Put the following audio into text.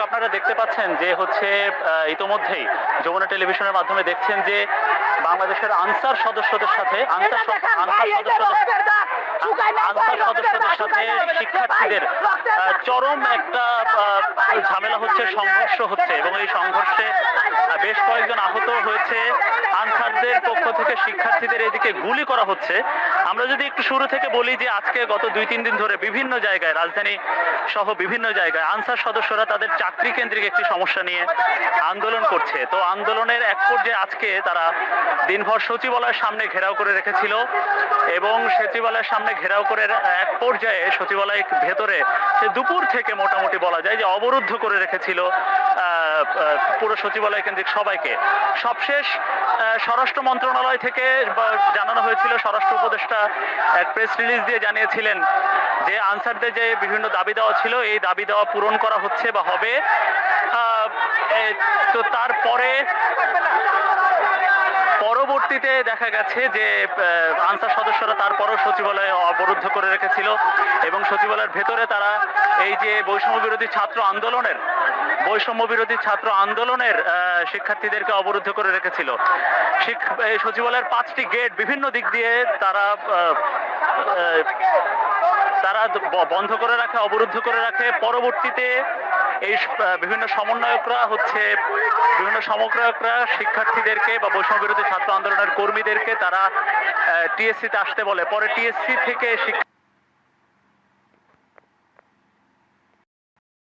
আপনারা দেখতে পাচ্ছেন যে হচ্ছে ইতোমধ্যেই যমুনা টেলিভিশনের মাধ্যমে দেখছেন যে বাংলাদেশের আনসার সদস্যদের সাথে শিক্ষার্থীদের চরম একটা ঝামেলা হচ্ছে, সংঘর্ষ হচ্ছে এবং এই সংঘর্ষে বেশ কয়েকজন আহত হয়েছে। আনসারদের পক্ষ থেকে শিক্ষার্থীদের এদিকে গুলি করা হচ্ছে। আমরা যদি একটু শুরু থেকে বলি যে আজকে গত 2-3 দিন ধরে বিভিন্ন জায়গায়, রাজধানী সহ বিভিন্ন জায়গায় আনসার সদস্যরা তাদের চাকরি কেন্দ্রিক একটি সমস্যা নিয়ে আন্দোলন করছে। তো আন্দোলনের এক পর্যায়ে আজকে তারা দিনভর সচিবালয়ের সামনে ঘেরাও করে রেখেছিল এবং সচিবালয়ের সামনে ঘেরাও করে এক পর্যায়ে সচিবালয়ের ভেতরে সে দুপুর থেকে মোটামুটি বলা যায় যে অবরুদ্ধ করে রেখেছিল পুরো সচিবালয় কেন্দ্রিক সবাইকে। সবশেষ স্বরাষ্ট্র মন্ত্রণালয় থেকে জানানো হয়েছিল, স্বরাষ্ট্র উপদেষ্টা এক প্রেস রিলিজ দিয়ে জানিয়েছিলেন যে আনসারদের যে বিভিন্ন দাবি দেওয়া ছিল এই দাবি দেওয়া পূরণ করা হচ্ছে বা হবে। তো তারপরে পরবর্তীতে দেখা গেছে যে আনসার সদস্যরা তারপরও সচিবালয়ে অবরুদ্ধ করে রেখেছিল এবং সচিবালয়ের ভেতরে তারা এই যে বৈষম্য বিরোধী ছাত্র আন্দোলনের শিক্ষার্থীদেরকে অবরুদ্ধ করে রেখেছিল। সচিবালয়ের 5টি গেট বিভিন্ন দিক দিয়ে তারা বন্ধ করে রাখে, অবরুদ্ধ করে রাখে। পরবর্তীতে এই বিভিন্ন সমন্বয়করা শিক্ষার্থীদেরকে বা বৈষম্য বিরোধী ছাত্র আন্দোলনের কর্মীদেরকে তারা টিএসসিতে আসতে বলে। পরে টিএসসি থেকে